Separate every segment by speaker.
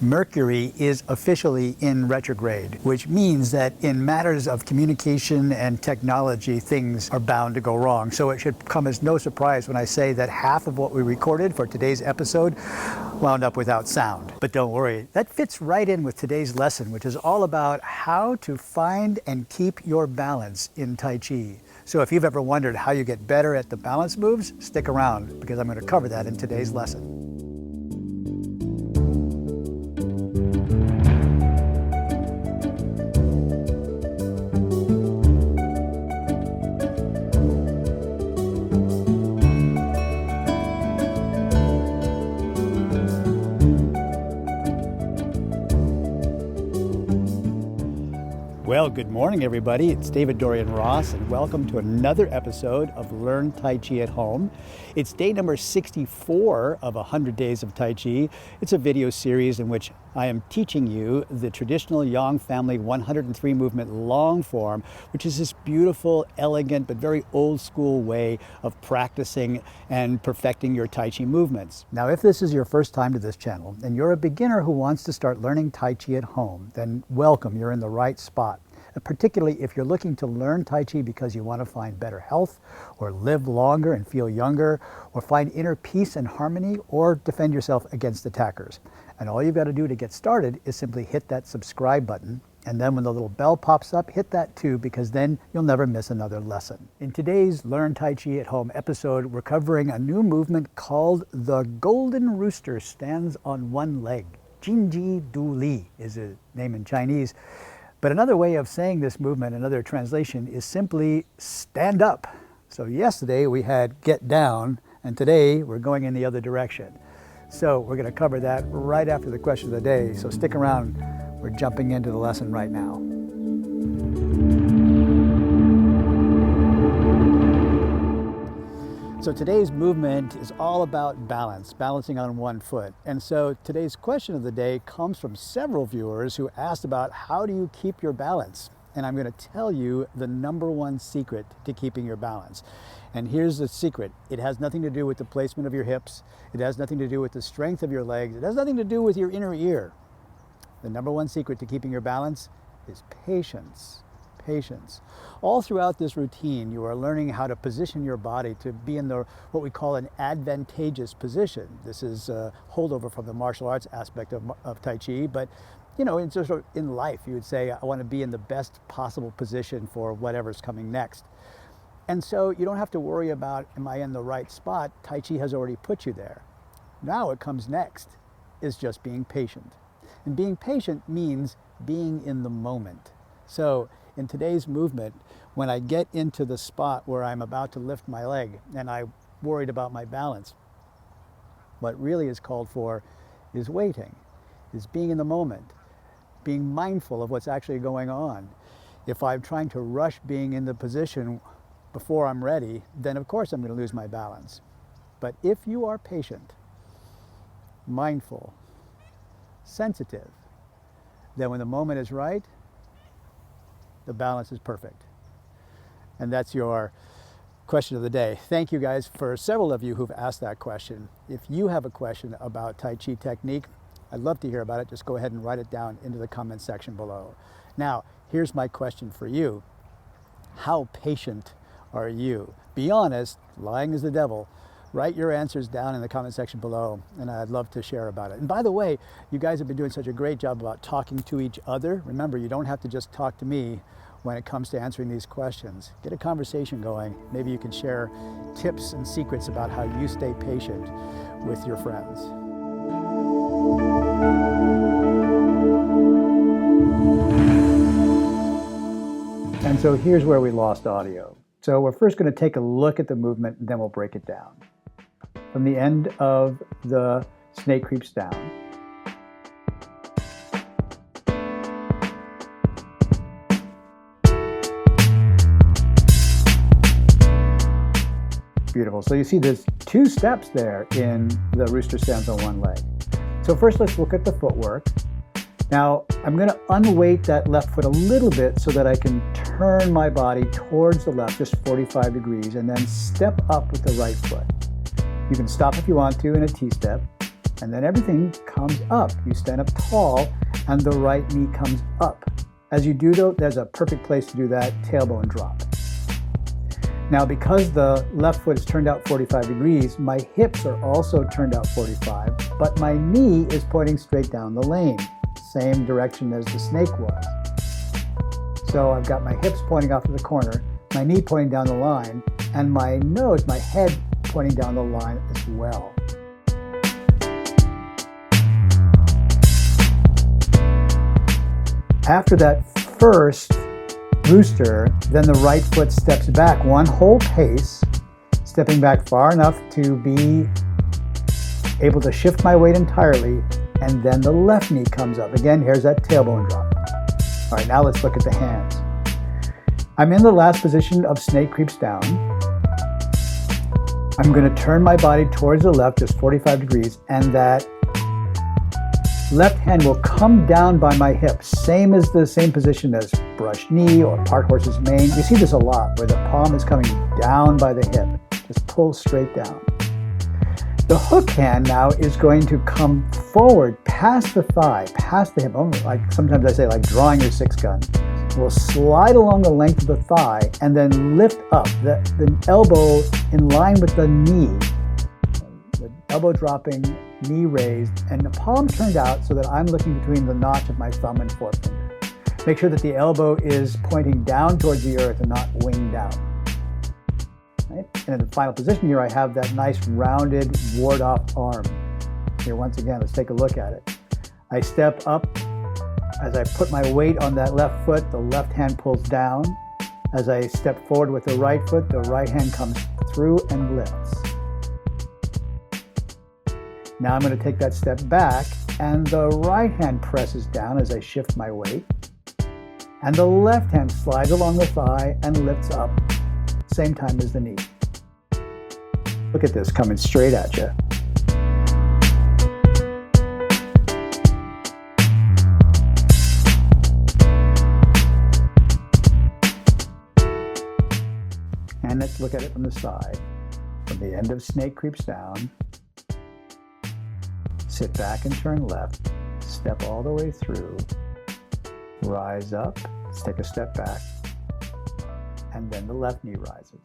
Speaker 1: Mercury is officially in retrograde, which means that in matters of communication and technology, things are bound to go wrong. So it should come as no surprise when I say that half of what we recorded for today's episode wound up without sound. But don't worry, that fits right in with today's lesson, which is all about how to find and keep your balance in Tai Chi. So if you've ever wondered how you get better at the balance moves, stick around because I'm going to cover that in today's lesson. Well, good morning, everybody. It's David-Dorian Ross, and welcome to another episode of Learn Tai Chi at Home. It's day number 64 of 100 Days of Tai Chi. It's a video series in which I am teaching you the traditional Yang family 103 movement long form, which is this beautiful, elegant, but very old school way of practicing and perfecting your Tai Chi movements. Now, if this is your first time to this channel and you're a beginner who wants to start learning Tai Chi at home, then welcome, you're in the right spot. Particularly if you're looking to learn Tai Chi because you want to find better health, or live longer and feel younger, or find inner peace and harmony, or defend yourself against attackers. And all you've got to do to get started is simply hit that subscribe button, and then when the little bell pops up, hit that too, because then you'll never miss another lesson. In today's Learn Tai Chi at Home episode, we're covering a new movement called the Golden Rooster Stands on One Leg. Jinji Du Li is a name in Chinese. But another way of saying this movement, another translation, is simply stand up. So yesterday we had get down, and today we're going in the other direction. So we're going to cover that right after the question of the day. So stick around. We're jumping into the lesson right now. So today's movement is all about balance, balancing on one foot. And so today's question of the day comes from several viewers who asked about how do you keep your balance? And I'm going to tell you the number one secret to keeping your balance. And here's the secret. It has nothing to do with the placement of your hips. It has nothing to do with the strength of your legs. It has nothing to do with your inner ear. The number one secret to keeping your balance is patience. Patience. All throughout this routine, you are learning how to position your body to be in what we call an advantageous position. This is a holdover from the martial arts aspect of Tai Chi, but you know, in life, you would say, I want to be in the best possible position for whatever's coming next. And so you don't have to worry about, am I in the right spot? Tai Chi has already put you there. Now what comes next is just being patient. And being patient means being in the moment. So in today's movement, when I get into the spot where I'm about to lift my leg and I'm worried about my balance, what really is called for is waiting, is being in the moment, being mindful of what's actually going on. If I'm trying to rush being in the position before I'm ready, then of course I'm going to lose my balance. But if you are patient, mindful, sensitive, then when the moment is right, the balance is perfect. And that's your question of the day. Thank you guys for several of you who've asked that question. If you have a question about Tai Chi technique, I'd love to hear about it. Just go ahead and write it down into the comment section below. Now, here's my question for you. How patient are you? Be honest, lying is the devil. Write your answers down in the comment section below, and I'd love to share about it. And by the way, you guys have been doing such a great job about talking to each other. Remember, you don't have to just talk to me when it comes to answering these questions. Get a conversation going. Maybe you can share tips and secrets about how you stay patient with your friends. And so here's where we lost audio. So we're first going to take a look at the movement, and then we'll break it down. From the end of the snake creeps down. Beautiful. So you see there's two steps there in the rooster stands on one leg. So first let's look at the footwork. Now I'm going to unweight that left foot a little bit so that I can turn my body towards the left, just 45 degrees, and then step up with the right foot. You can stop if you want to in a T-step, and then everything comes up. You stand up tall, and the right knee comes up. As you do though, there's a perfect place to do that, tailbone drop. Now, because the left foot is turned out 45 degrees, my hips are also turned out 45, but my knee is pointing straight down the lane, same direction as the snake was. So I've got my hips pointing off to the corner, my knee pointing down the line, and my nose, my head pointing down the line as well. After that first rooster, then the right foot steps back one whole pace, stepping back far enough to be able to shift my weight entirely, and then the left knee comes up. Again, here's that tailbone drop. All right, now let's look at the hands. I'm in the last position of snake creeps down. I'm going to turn my body towards the left, just 45 degrees, and that left hand will come down by my hip, same position as brush knee or part horse's mane. You see this a lot, where the palm is coming down by the hip. Just pull straight down. The hook hand now is going to come forward past the thigh, past the hip. Like sometimes I say, like drawing your six gun. We'll slide along the length of the thigh and then lift up the elbow in line with the knee. The elbow dropping, knee raised, and the palm turned out so that I'm looking between the notch of my thumb and forefinger. Make sure that the elbow is pointing down towards the earth and not winged out. Right? And in the final position here, I have that nice rounded ward-off arm. Here, once again, let's take a look at it. I step up. As I put my weight on that left foot, the left hand pulls down. As I step forward with the right foot, the right hand comes through and lifts. Now I'm going to take that step back, and the right hand presses down as I shift my weight. And the left hand slides along the thigh and lifts up, same time as the knee. Look at this coming straight at you. And let's look at it from the side. From the end of snake creeps down, sit back and turn left, step all the way through, rise up, let's take a step back, and then the left knee rises.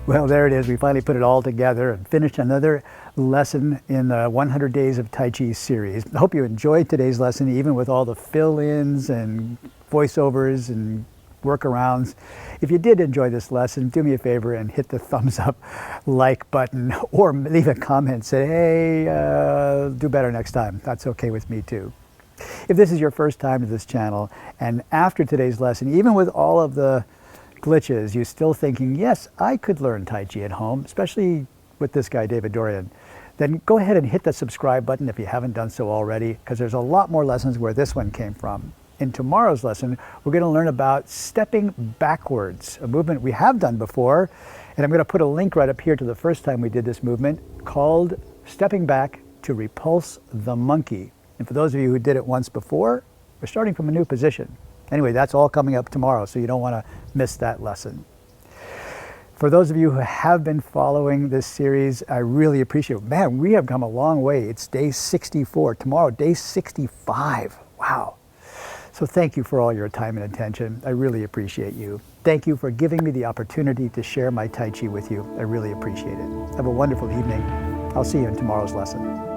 Speaker 1: Well, there it is. We finally put it all together and finished another lesson in the 100 Days of Tai Chi series. I hope you enjoyed today's lesson, even with all the fill-ins and voiceovers and workarounds. If you did enjoy this lesson, do me a favor and hit the thumbs up like button, or leave a comment, say, hey, do better next time. That's okay with me too. If this is your first time to this channel, and after today's lesson, even with all of the glitches, you're still thinking, yes, I could learn Tai Chi at home, especially with this guy, David-Dorian, then go ahead and hit the subscribe button if you haven't done so already, because there's a lot more lessons where this one came from. In tomorrow's lesson, we're going to learn about stepping backwards, a movement we have done before, and I'm going to put a link right up here to the first time we did this movement, called Stepping Back to Repulse the Monkey. And for those of you who did it once before, we're starting from a new position. Anyway, that's all coming up tomorrow, so you don't want to miss that lesson. For those of you who have been following this series, I really appreciate it. Man, we have come a long way. It's day 64. Tomorrow, day 65. Wow. So thank you for all your time and attention. I really appreciate you. Thank you for giving me the opportunity to share my Tai Chi with you. I really appreciate it. Have a wonderful evening. I'll see you in tomorrow's lesson.